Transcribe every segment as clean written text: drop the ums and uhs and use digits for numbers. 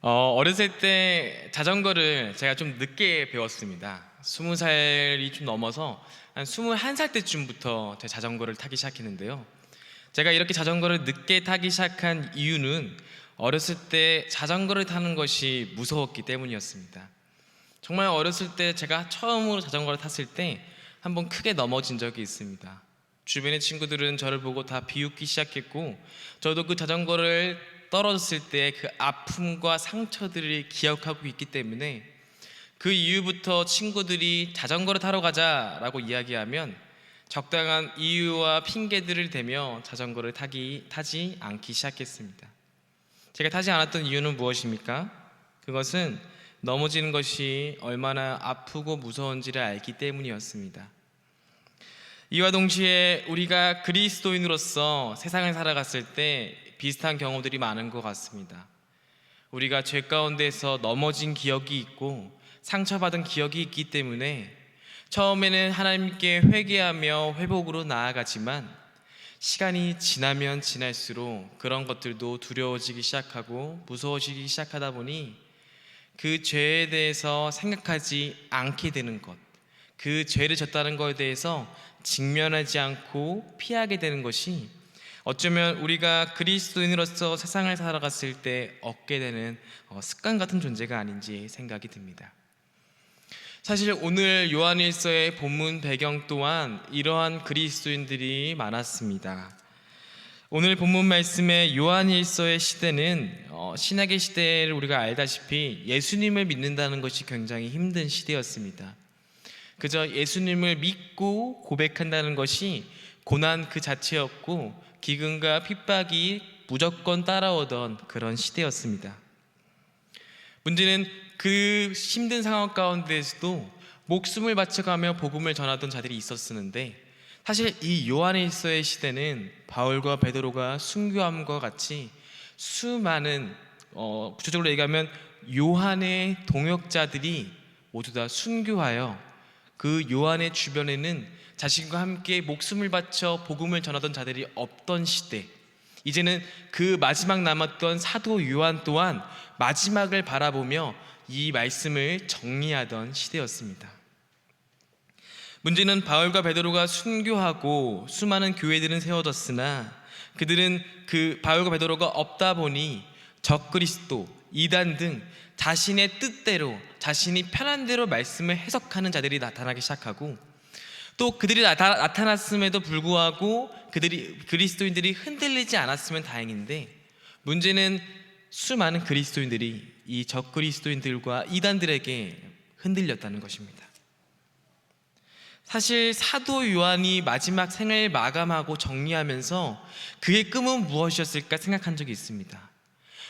어렸을 때 자전거를 제가 좀 늦게 배웠습니다. 20살이 좀 넘어서 한 21살 때쯤부터 제 자전거를 타기 시작했는데요. 제가 이렇게 자전거를 늦게 타기 시작한 이유는 어렸을 때 자전거를 타는 것이 무서웠기 때문이었습니다. 정말 어렸을 때 제가 처음으로 자전거를 탔을 때 한번 크게 넘어진 적이 있습니다. 주변의 친구들은 저를 보고 다 비웃기 시작했고, 저도 그 자전거를 떨어졌을 때 그 아픔과 상처들을 기억하고 있기 때문에 그 이후부터 친구들이 자전거를 타러 가자라고 이야기하면 적당한 이유와 핑계들을 대며 자전거를 타지 않기 시작했습니다. 제가 타지 않았던 이유는 무엇입니까? 그것은 넘어지는 것이 얼마나 아프고 무서운지를 알기 때문이었습니다. 이와 동시에 우리가 그리스도인으로서 세상을 살아갔을 때 비슷한 경우들이 많은 것 같습니다. 우리가 죄 가운데서 넘어진 기억이 있고 상처받은 기억이 있기 때문에 처음에는 하나님께 회개하며 회복으로 나아가지만 시간이 지나면 지날수록 그런 것들도 두려워지기 시작하고 무서워지기 시작하다 보니 그 죄에 대해서 생각하지 않게 되는 것, 그 죄를 졌다는 것에 대해서 직면하지 않고 피하게 되는 것이 어쩌면 우리가 그리스도인으로서 세상을 살아갔을 때 얻게 되는 습관 같은 존재가 아닌지 생각이 듭니다. 사실 오늘 요한일서의 본문 배경 또한 이러한 그리스도인들이 많았습니다. 오늘 본문 말씀의 요한일서의 시대는 신약의 시대를 우리가 알다시피 예수님을 믿는다는 것이 굉장히 힘든 시대였습니다. 그저 예수님을 믿고 고백한다는 것이 고난 그 자체였고 기근과 핍박이 무조건 따라오던 그런 시대였습니다. 문제는 그 힘든 상황 가운데에서도 목숨을 바쳐가며 복음을 전하던 자들이 있었는데, 사실 이 요한일서의 시대는 바울과 베드로가 순교함과 같이 수많은 구체적으로 얘기하면 요한의 동역자들이 모두 다 순교하여 그 요한의 주변에는 자신과 함께 목숨을 바쳐 복음을 전하던 자들이 없던 시대, 이제는 그 마지막 남았던 사도 요한 또한 마지막을 바라보며 이 말씀을 정리하던 시대였습니다. 문제는 바울과 베드로가 순교하고 수많은 교회들은 세워졌으나 그들은 그 바울과 베드로가 없다 보니 적그리스도, 이단 등 자신의 뜻대로 자신이 편한 대로 말씀을 해석하는 자들이 나타나기 시작하고, 또 그들이 나타났음에도 불구하고 그리스도인들이 흔들리지 않았으면 다행인데, 문제는 수많은 그리스도인들이 이 적그리스도인들과 이단들에게 흔들렸다는 것입니다. 사실 사도 요한이 마지막 생을 마감하고 정리하면서 그의 꿈은 무엇이었을까 생각한 적이 있습니다.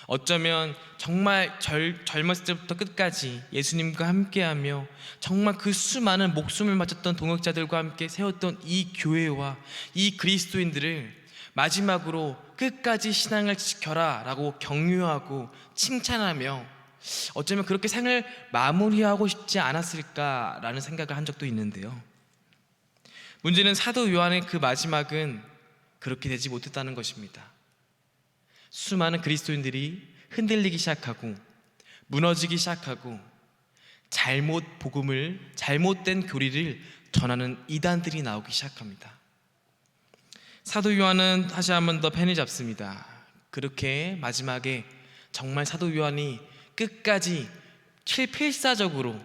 어쩌면 정말 젊었을 때부터 끝까지 예수님과 함께하며 정말 그 수많은 목숨을 바쳤던 동역자들과 함께 세웠던 이 교회와 이 그리스도인들을 마지막으로 끝까지 신앙을 지켜라 라고 격려하고 칭찬하며 어쩌면 그렇게 생을 마무리하고 싶지 않았을까라는 생각을 한 적도 있는데요. 문제는 사도 요한의 그 마지막은 그렇게 되지 못했다는 것입니다. 수많은 그리스도인들이 흔들리기 시작하고 무너지기 시작하고 잘못된 교리를 전하는 이단들이 나오기 시작합니다. 사도 요한은 다시 한 번 더 펜을 잡습니다. 그렇게 마지막에 정말 사도 요한이 끝까지 필사적으로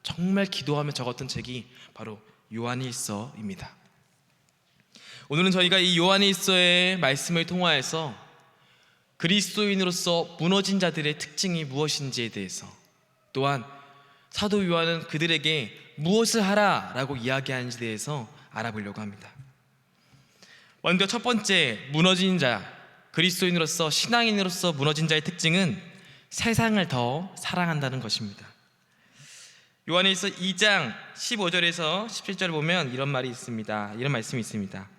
정말 기도하며 적었던 책이 바로 요한일서입니다. 오늘은 저희가 이 요한일서의 말씀을 통하여서 그리스도인으로서 무너진 자들의 특징이 무엇인지에 대해서, 또한 사도 요한은 그들에게 무엇을 하라라고 이야기하는지에 대해서 알아보려고 합니다. 먼저 첫 번째, 무너진 자, 그리스도인으로서 신앙인으로서 무너진 자의 특징은 세상을 더 사랑한다는 것입니다. 요한일서 2장 15절에서 17절을 보면 이런 말이 있습니다. 이런 말씀이 있습니다.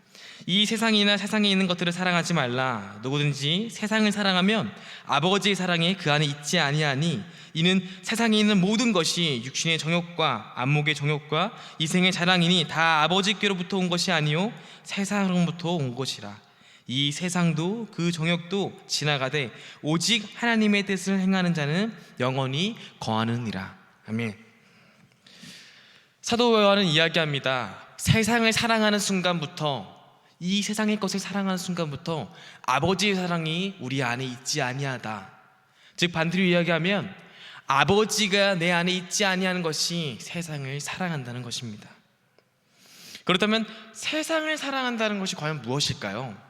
이 세상이나 세상에 있는 것들을 사랑하지 말라. 누구든지 세상을 사랑하면 아버지의 사랑이 그 안에 있지 아니하니 이는 세상에 있는 모든 것이 육신의 정욕과 안목의 정욕과 이생의 자랑이니 다 아버지께로부터 온 것이 아니요 세상으로부터 온 것이라. 이 세상도 그 정욕도 지나가되 오직 하나님의 뜻을 행하는 자는 영원히 거하느니라. 아멘. 사도 요한은 이야기합니다. 세상을 사랑하는 순간부터, 이 세상의 것을 사랑하는 순간부터 아버지의 사랑이 우리 안에 있지 아니하다. 즉 반대로 이야기하면 아버지가 내 안에 있지 아니하는 것이 세상을 사랑한다는 것입니다. 그렇다면 세상을 사랑한다는 것이 과연 무엇일까요?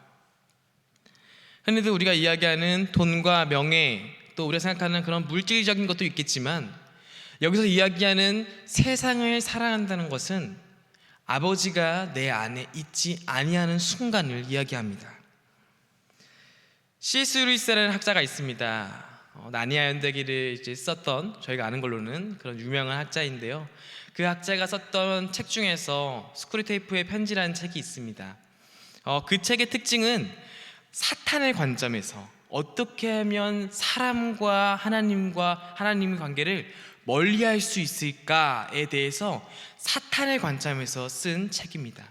흔히들 우리가 이야기하는 돈과 명예, 또 우리가 생각하는 그런 물질적인 것도 있겠지만, 여기서 이야기하는 세상을 사랑한다는 것은 아버지가 내 안에 있지 아니하는 순간을 이야기합니다. C.S. 루이스라는 학자가 있습니다. 나니아 연대기를 이제 썼던, 저희가 아는 걸로는 그런 유명한 학자인데요. 그 학자가 썼던 책 중에서 스크류테이프의 편지라는 책이 있습니다. 그 책의 특징은 사탄의 관점에서 어떻게 하면 사람과 하나님의 관계를 멀리할 수 있을까에 대해서 사탄의 관점에서 쓴 책입니다.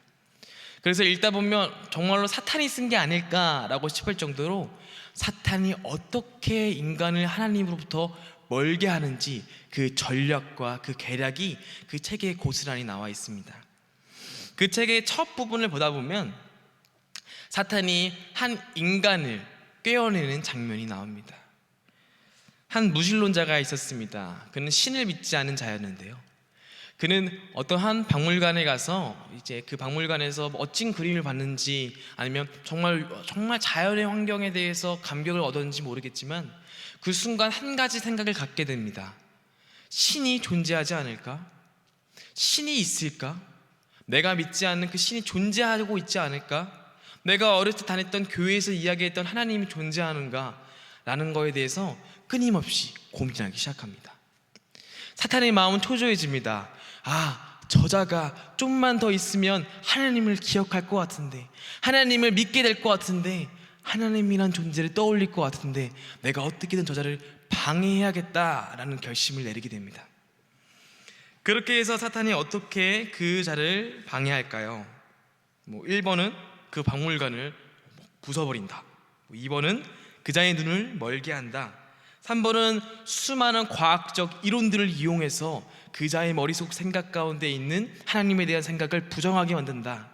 그래서 읽다 보면 정말로 사탄이 쓴 게 아닐까라고 싶을 정도로 사탄이 어떻게 인간을 하나님으로부터 멀게 하는지 그 전략과 그 계략이 그 책에 고스란히 나와 있습니다. 그 책의 첫 부분을 보다 보면 사탄이 한 인간을 꿰어내는 장면이 나옵니다. 한 무신론자가 있었습니다. 그는 신을 믿지 않은 자였는데요. 그는 어떤 한 박물관에 가서 이제 그 박물관에서 멋진 그림을 봤는지 아니면 정말 자연의 환경에 대해서 감격을 얻었는지 모르겠지만 그 순간 한 가지 생각을 갖게 됩니다. 신이 존재하지 않을까? 신이 있을까? 내가 믿지 않는 그 신이 존재하고 있지 않을까? 내가 어렸을 때 다녔던 교회에서 이야기했던 하나님이 존재하는가? 라는 거에 대해서 끊임없이 고민하기 시작합니다. 사탄의 마음은 초조해집니다. 저자가 좀만 더 있으면 하나님을 기억할 것 같은데, 하나님을 믿게 될 것 같은데, 하나님이란 존재를 떠올릴 것 같은데 내가 어떻게든 저자를 방해해야겠다라는 결심을 내리게 됩니다. 그렇게 해서 사탄이 어떻게 그 자를 방해할까요? 1번은 그 박물관을 부숴버린다. 2번은 그 자의 눈을 멀게 한다. 3번은 수많은 과학적 이론들을 이용해서 그 자의 머릿속 생각 가운데 있는 하나님에 대한 생각을 부정하게 만든다.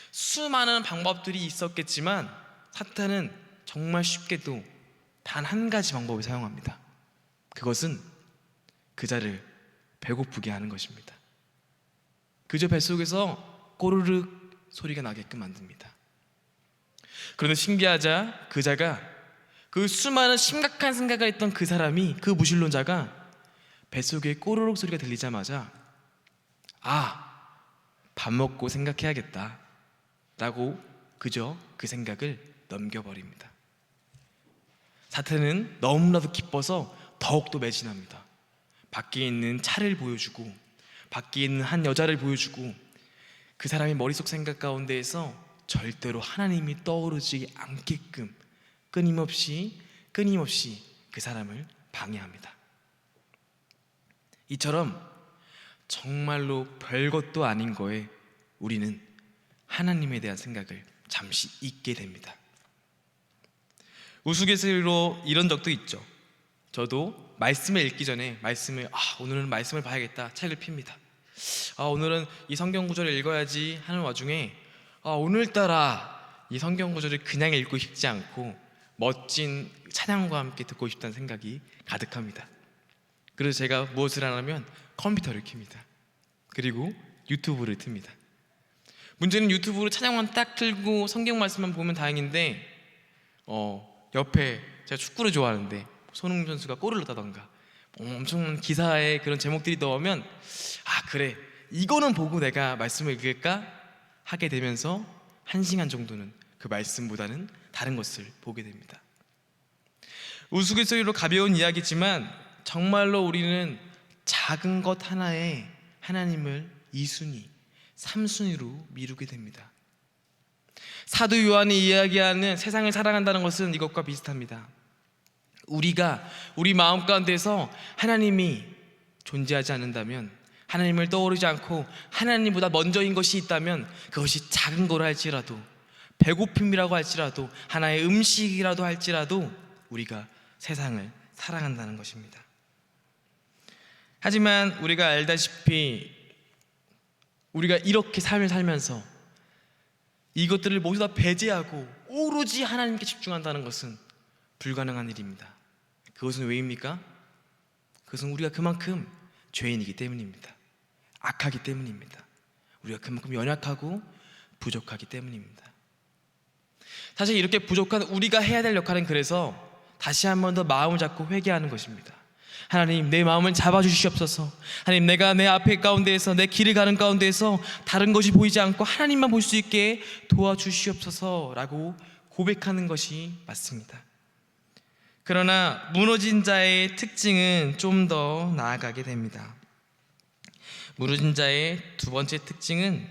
수많은 방법들이 있었겠지만 사탄은 정말 쉽게도 단 한 가지 방법을 사용합니다. 그것은 그 자를 배고프게 하는 것입니다. 그저 뱃속에서 꼬르륵 소리가 나게끔 만듭니다. 그런데 신기하자 그 자가, 그 수많은 심각한 생각을 했던 그 사람이, 그 무신론자가 뱃속에 꼬르륵 소리가 들리자마자 밥 먹고 생각해야겠다 라고 그저 그 생각을 넘겨버립니다. 사탄은 너무나도 기뻐서 더욱더 매진합니다. 밖에 있는 차를 보여주고, 밖에 있는 한 여자를 보여주고, 그 사람의 머릿속 생각 가운데에서 절대로 하나님이 떠오르지 않게끔 끊임없이 그 사람을 방해합니다. 이처럼 정말로 별것도 아닌 거에 우리는 하나님에 대한 생각을 잠시 잊게 됩니다. 우스갯소리로 이런 적도 있죠. 저도 말씀을 읽기 전에 오늘은 말씀을 봐야겠다 책을 핍니다. 오늘은 이 성경 구절을 읽어야지 하는 와중에 오늘따라 이 성경 구절을 그냥 읽고 싶지 않고 멋진 찬양과 함께 듣고 싶다는 생각이 가득합니다. 그래서 제가 무엇을 하냐면 컴퓨터를 켭니다. 그리고 유튜브를 틉니다. 문제는 유튜브로 찬양만 딱 틀고 성경 말씀만 보면 다행인데 옆에 제가 축구를 좋아하는데 손흥민 선수가 골을 넣다던가 엄청난 기사에 그런 제목들이 나오면 그래 이거는 보고 내가 말씀을 읽을까 하게 되면서 1시간 정도는 그 말씀보다는 다른 것을 보게 됩니다. 우스갯소리로 가벼운 이야기지만 정말로 우리는 작은 것 하나에 하나님을 2순위, 3순위로 미루게 됩니다. 사도 요한이 이야기하는 세상을 사랑한다는 것은 이것과 비슷합니다. 우리가 우리 마음 가운데서 하나님이 존재하지 않는다면, 하나님을 떠오르지 않고 하나님보다 먼저인 것이 있다면 그것이 작은 거라 할지라도 배고픔이라고 할지라도, 하나의 음식이라도 할지라도 우리가 세상을 사랑한다는 것입니다. 하지만 우리가 알다시피 우리가 이렇게 삶을 살면서 이것들을 모두 다 배제하고 오로지 하나님께 집중한다는 것은 불가능한 일입니다. 그것은 왜입니까? 그것은 우리가 그만큼 죄인이기 때문입니다. 악하기 때문입니다. 우리가 그만큼 연약하고 부족하기 때문입니다. 사실 이렇게 부족한 우리가 해야 될 역할은 그래서 다시 한 번 더 마음을 잡고 회개하는 것입니다. 하나님, 내 마음을 잡아주시옵소서. 하나님, 내가 내 앞에 가운데에서, 내 길을 가는 가운데에서 다른 것이 보이지 않고 하나님만 볼 수 있게 도와주시옵소서 라고 고백하는 것이 맞습니다. 그러나 무너진 자의 특징은 좀 더 나아가게 됩니다. 무너진 자의 두 번째 특징은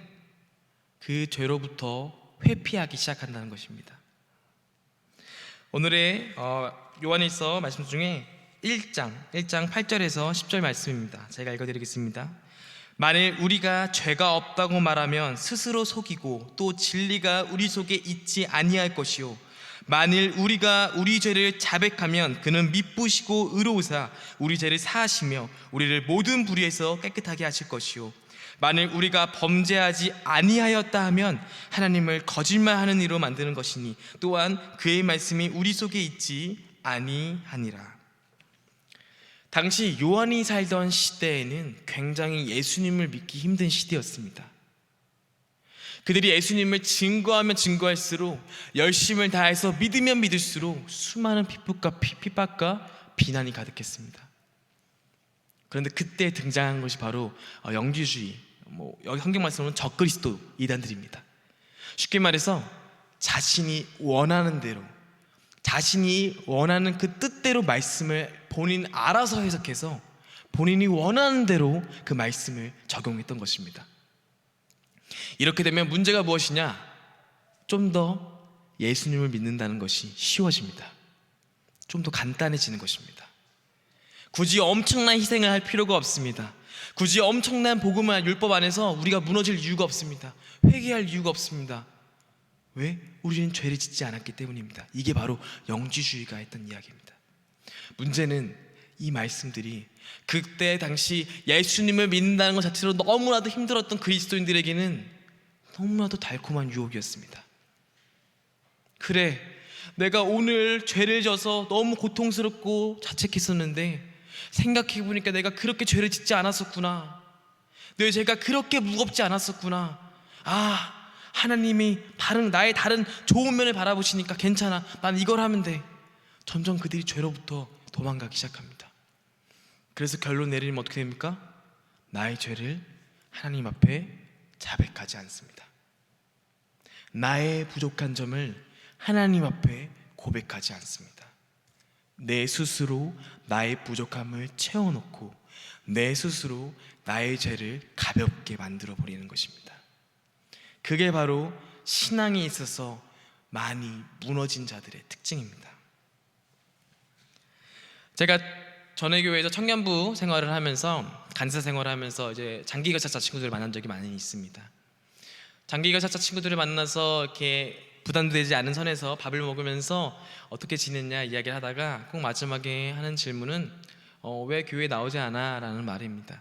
그 죄로부터 회피하기 시작한다는 것입니다. 오늘의 요한일서 말씀 중에 1장 8절에서 10절 말씀입니다. 제가 읽어드리겠습니다. 만일 우리가 죄가 없다고 말하면 스스로 속이고 또 진리가 우리 속에 있지 아니할 것이요, 만일 우리가 우리 죄를 자백하면 그는 미쁘시고 의로우사 우리 죄를 사하시며 우리를 모든 불의에서 깨끗하게 하실 것이요, 만일 우리가 범죄하지 아니하였다 하면 하나님을 거짓말하는 이로 만드는 것이니 또한 그의 말씀이 우리 속에 있지 아니하니라. 당시 요한이 살던 시대에는 굉장히 예수님을 믿기 힘든 시대였습니다. 그들이 예수님을 증거하면 증거할수록, 열심을 다해서 믿으면 믿을수록 수많은 핍박과 비난이 가득했습니다. 그런데 그때 등장한 것이 바로 영지주의, 여기 성경 말씀으로는 적그리스도 이단들입니다. 쉽게 말해서 자신이 원하는 대로, 자신이 원하는 그 뜻대로 말씀을 본인 알아서 해석해서 본인이 원하는 대로 그 말씀을 적용했던 것입니다. 이렇게 되면 문제가 무엇이냐? 좀 더 예수님을 믿는다는 것이 쉬워집니다. 좀 더 간단해지는 것입니다. 굳이 엄청난 희생을 할 필요가 없습니다. 굳이 엄청난 복음을 율법 안에서 우리가 무너질 이유가 없습니다. 회개할 이유가 없습니다. 왜? 우리는 죄를 짓지 않았기 때문입니다. 이게 바로 영지주의가 했던 이야기입니다. 문제는 이 말씀들이 그때 당시 예수님을 믿는다는 것 자체로 너무나도 힘들었던 그리스도인들에게는 너무나도 달콤한 유혹이었습니다. 그래, 내가 오늘 죄를 져서 너무 고통스럽고 자책했었는데 생각해보니까 내가 그렇게 죄를 짓지 않았었구나, 내 죄가 그렇게 무겁지 않았었구나, 하나님이 나의 다른 좋은 면을 바라보시니까 괜찮아, 난 이걸 하면 돼. 점점 그들이 죄로부터 도망가기 시작합니다. 그래서 결론 내리면 어떻게 됩니까? 나의 죄를 하나님 앞에 자백하지 않습니다. 나의 부족한 점을 하나님 앞에 고백하지 않습니다. 내 스스로 나의 부족함을 채워놓고 내 스스로 나의 죄를 가볍게 만들어 버리는 것입니다. 그게 바로 신앙에 있어서 많이 무너진 자들의 특징입니다. 제가 전에 교회에서 청년부 생활을 하면서, 간사 생활을 하면서 이제 장기가 차차 친구들을 만난 적이 많이 있습니다. 장기가 차차 친구들을 만나서 이렇게 부담되지 않은 선에서 밥을 먹으면서 어떻게 지냈냐 이야기를 하다가 꼭 마지막에 하는 질문은 왜 교회에 나오지 않아? 라는 말입니다.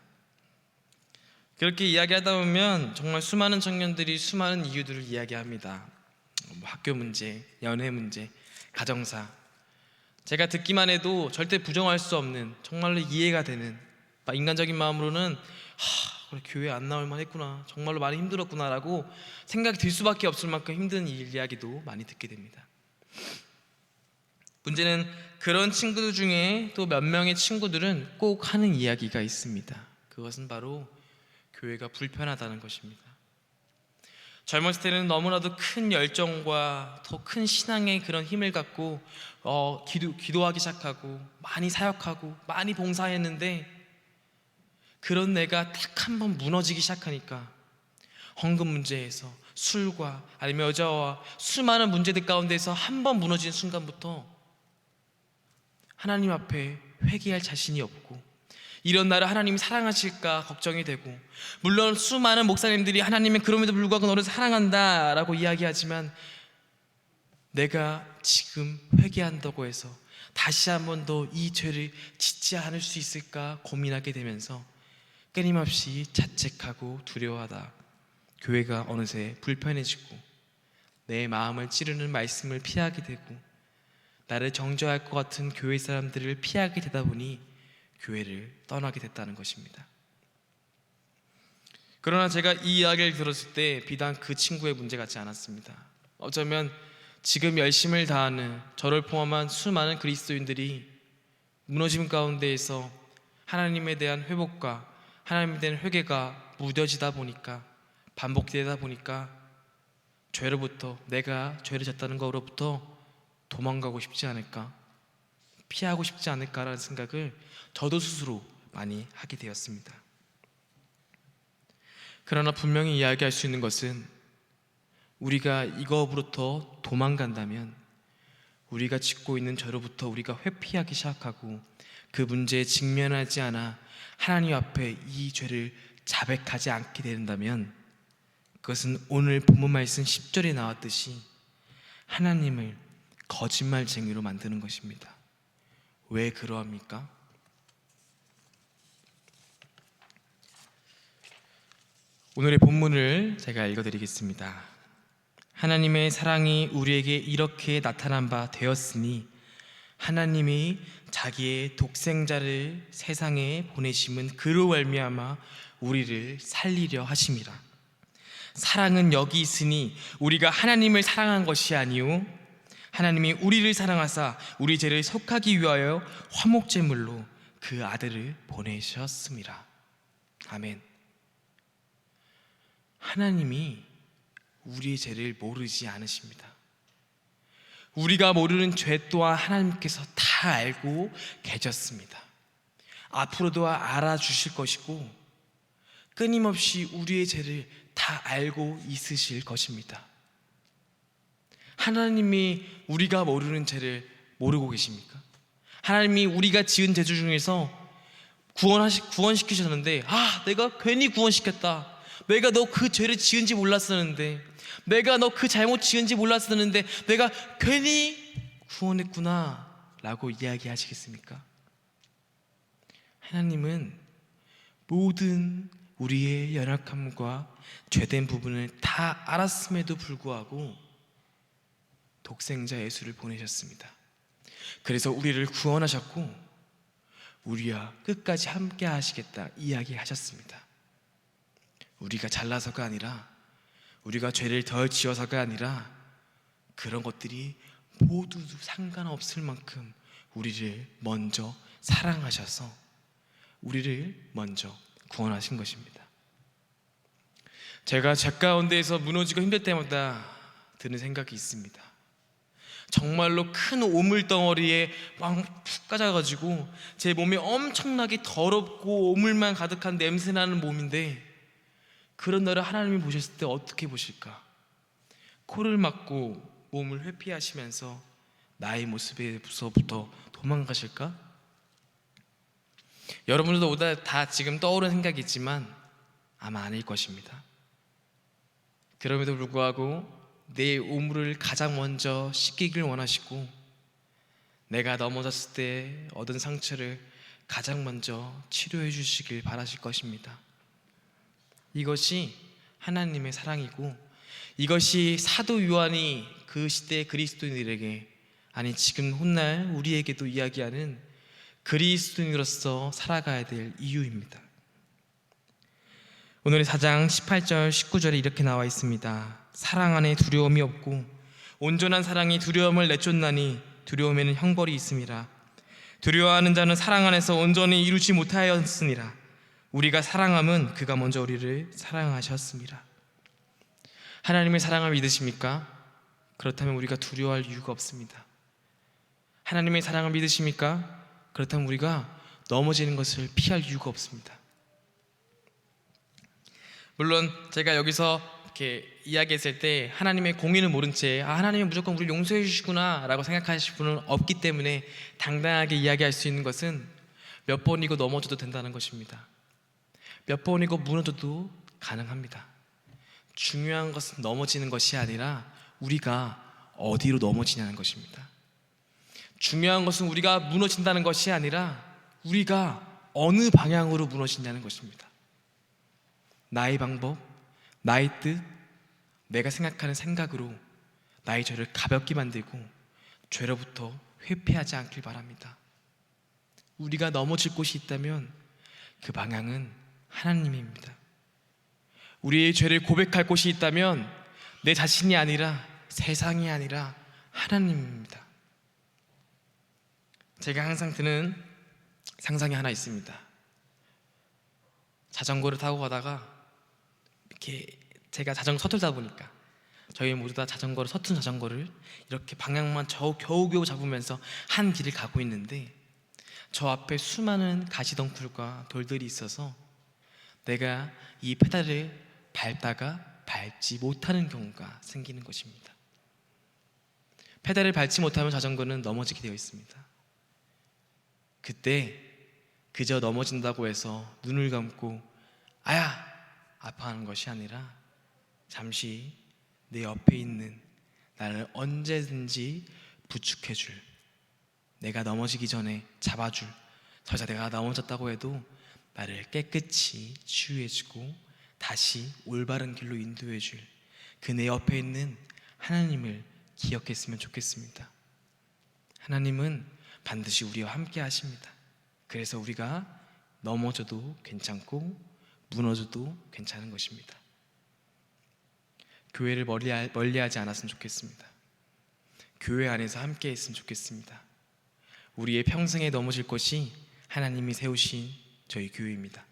그렇게 이야기하다 보면 정말 수많은 청년들이 수많은 이유들을 이야기합니다. 학교 문제, 연애 문제, 가정사. 제가 듣기만 해도 절대 부정할 수 없는, 정말로 이해가 되는, 인간적인 마음으로는 그래, 교회 안 나올 만했구나, 정말로 많이 힘들었구나 라고 생각이 들 수밖에 없을 만큼 힘든 이야기도 많이 듣게 됩니다. 문제는 그런 친구들 중에 또 몇 명의 친구들은 꼭 하는 이야기가 있습니다. 그것은 바로 교회가 불편하다는 것입니다. 젊었을 때는 너무나도 큰 열정과 더 큰 신앙의 그런 힘을 갖고 기도하기 시작하고 많이 사역하고 많이 봉사했는데, 그런 내가 딱 한 번 무너지기 시작하니까 헌금 문제에서, 술과 아니면 여자와 수많은 문제들 가운데서 한 번 무너진 순간부터 하나님 앞에 회개할 자신이 없고, 이런 나를 하나님이 사랑하실까 걱정이 되고, 물론 수많은 목사님들이 하나님은 그럼에도 불구하고 너를 사랑한다 라고 이야기하지만 내가 지금 회개한다고 해서 다시 한 번 더 이 죄를 짓지 않을 수 있을까 고민하게 되면서 끊임없이 자책하고 두려워하다 교회가 어느새 불편해지고 내 마음을 찌르는 말씀을 피하게 되고 나를 정죄할 것 같은 교회 사람들을 피하게 되다 보니 교회를 떠나게 됐다는 것입니다. 그러나 제가 이 이야기를 들었을 때 비단 그 친구의 문제 같지 않았습니다. 어쩌면 지금 열심을 다하는 저를 포함한 수많은 그리스도인들이 무너짐 가운데에서 하나님에 대한 회복과 하나님에 대한 회개가 무뎌지다 보니까 반복되다 보니까 죄로부터 내가 죄를 졌다는 것으로부터 도망가고 싶지 않을까, 피하고 싶지 않을까라는 생각을 저도 스스로 많이 하게 되었습니다. 그러나 분명히 이야기할 수 있는 것은 우리가 이거로부터 도망간다면 우리가 짓고 있는 죄로부터 우리가 회피하기 시작하고 그 문제에 직면하지 않아 하나님 앞에 이 죄를 자백하지 않게 된다면 그것은 오늘 본문 말씀 10절에 나왔듯이 하나님을 거짓말쟁이로 만드는 것입니다. 왜 그러합니까? 오늘의 본문을 제가 읽어드리겠습니다. 하나님의 사랑이 우리에게 이렇게 나타난 바 되었으니 하나님이 자기의 독생자를 세상에 보내심은 그로 말미암아 우리를 살리려 하심이라. 사랑은 여기 있으니 우리가 하나님을 사랑한 것이 아니요 하나님이 우리를 사랑하사 우리 죄를 속하기 위하여 화목제물로 그 아들을 보내셨습니다. 아멘. 하나님이 우리의 죄를 모르지 않으십니다. 우리가 모르는 죄 또한 하나님께서 다 알고 계셨습니다. 앞으로도 알아주실 것이고 끊임없이 우리의 죄를 다 알고 있으실 것입니다. 하나님이 우리가 모르는 죄를 모르고 계십니까? 하나님이 우리가 지은 죄 중에서 구원시키셨는데 내가 괜히 구원시켰다, 내가 너 그 죄를 지은지 몰랐었는데, 내가 너 그 잘못 지은지 몰랐었는데 내가 괜히 구원했구나 라고 이야기하시겠습니까? 하나님은 모든 우리의 연약함과 죄된 부분을 다 알았음에도 불구하고 독생자 예수를 보내셨습니다. 그래서 우리를 구원하셨고 우리와 끝까지 함께 하시겠다 이야기하셨습니다. 우리가 잘나서가 아니라, 우리가 죄를 덜 지어서가 아니라 그런 것들이 모두 상관없을 만큼 우리를 먼저 사랑하셔서 우리를 먼저 구원하신 것입니다. 제가 죄 가운데에서 무너지고 힘들 때마다 드는 생각이 있습니다. 정말로 큰 오물덩어리에 막 푹 까져가지고 제 몸이 엄청나게 더럽고 오물만 가득한 냄새나는 몸인데, 그런 나를 하나님이 보셨을 때 어떻게 보실까? 코를 막고 몸을 회피하시면서 나의 모습에서부터 도망가실까? 여러분들도 다 지금 떠오르는 생각이 있지만 아마 아닐 것입니다. 그럼에도 불구하고 내 오물을 가장 먼저 씻기길 원하시고 내가 넘어졌을 때 얻은 상처를 가장 먼저 치료해 주시길 바라실 것입니다. 이것이 하나님의 사랑이고 이것이 사도 요한이 그 시대 그리스도인들에게, 아니 지금 훗날 우리에게도 이야기하는 그리스도인으로서 살아가야 될 이유입니다. 오늘의 4장 18절 19절에 이렇게 나와 있습니다. 사랑 안에 두려움이 없고 온전한 사랑이 두려움을 내쫓나니 두려움에는 형벌이 있음이라. 두려워하는 자는 사랑 안에서 온전히 이루지 못하였으니라. 우리가 사랑함은 그가 먼저 우리를 사랑하셨습니다. 하나님의 사랑을 믿으십니까? 그렇다면 우리가 두려워할 이유가 없습니다. 하나님의 사랑을 믿으십니까? 그렇다면 우리가 넘어지는 것을 피할 이유가 없습니다. 물론 제가 여기서 이렇게 이야기했을 때 하나님의 공의를 모른 채 하나님이 무조건 우리를 용서해 주시구나 라고 생각하실 분은 없기 때문에 당당하게 이야기할 수 있는 것은 몇 번이고 넘어져도 된다는 것입니다. 몇 번이고 무너져도 가능합니다. 중요한 것은 넘어지는 것이 아니라 우리가 어디로 넘어지냐는 것입니다. 중요한 것은 우리가 무너진다는 것이 아니라 우리가 어느 방향으로 무너지냐는 것입니다. 나의 방법, 나의 뜻, 내가 생각하는 생각으로 나의 죄를 가볍게 만들고 죄로부터 회피하지 않길 바랍니다. 우리가 넘어질 곳이 있다면 그 방향은 하나님입니다. 우리의 죄를 고백할 곳이 있다면 내 자신이 아니라 세상이 아니라 하나님입니다. 제가 항상 드는 상상이 하나 있습니다. 자전거를 타고 가다가 이렇게 제가 자전거 서툴다 보니까 저희 모두 다 서툰 자전거를 이렇게 방향만 겨우겨우 잡으면서 한 길을 가고 있는데 저 앞에 수많은 가시덩굴과 돌들이 있어서 내가 이 페달을 밟다가 밟지 못하는 경우가 생기는 것입니다. 페달을 밟지 못하면 자전거는 넘어지게 되어 있습니다. 그때 그저 넘어진다고 해서 눈을 감고 아야! 아파하는 것이 아니라 잠시 내 옆에 있는 나를 언제든지 부축해줄, 내가 넘어지기 전에 잡아줄, 설사 내가 넘어졌다고 해도 나를 깨끗이 치유해주고 다시 올바른 길로 인도해줄 그 내 옆에 있는 하나님을 기억했으면 좋겠습니다. 하나님은 반드시 우리와 함께 하십니다. 그래서 우리가 넘어져도 괜찮고 무너져도 괜찮은 것입니다. 교회를 멀리하지 않았으면 좋겠습니다. 교회 안에서 함께 했으면 좋겠습니다. 우리의 평생에 넘어질 것이 하나님이 세우신 저희 교회입니다.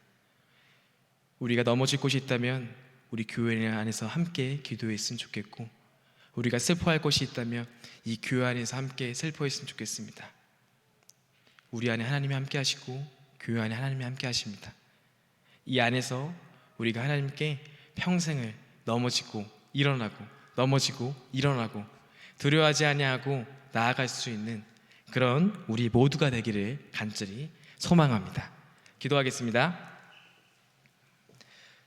우리가 넘어질 곳이 있다면 우리 교회 안에서 함께 기도했으면 좋겠고, 우리가 슬퍼할 것이 있다면 이 교회 안에서 함께 슬퍼했으면 좋겠습니다. 우리 안에 하나님이 함께 하시고 교회 안에 하나님이 함께 하십니다. 이 안에서 우리가 하나님께 평생을 넘어지고 일어나고 넘어지고 일어나고 두려워하지 아니하고 나아갈 수 있는 그런 우리 모두가 되기를 간절히 소망합니다. 기도하겠습니다.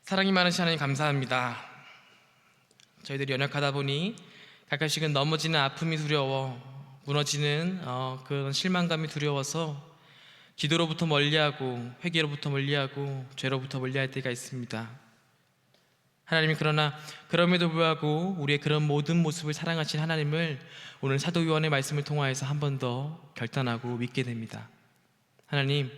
사랑이 많으신 하나님 감사합니다. 저희들이 연약하다 보니 가끔씩은 넘어지는 아픔이 두려워, 무너지는 그런 실망감이 두려워서 기도로부터 멀리하고 회개로부터 멀리하고 죄로부터 멀리할 때가 있습니다. 하나님이 그러나 그럼에도 불구하고 우리의 그런 모든 모습을 사랑하신 하나님을 오늘 사도 요한의 말씀을 통하여서 한 번 더 결단하고 믿게 됩니다. 하나님,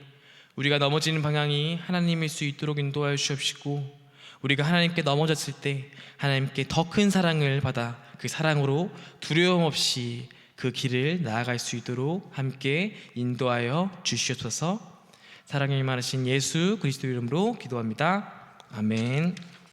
우리가 넘어지는 방향이 하나님일 수 있도록 인도하여 주옵시고, 우리가 하나님께 넘어졌을 때 하나님께 더 큰 사랑을 받아 그 사랑으로 두려움 없이 그 길을 나아갈 수 있도록 함께 인도하여 주시옵소서. 사랑이 많으신 예수 그리스도 이름으로 기도합니다. 아멘.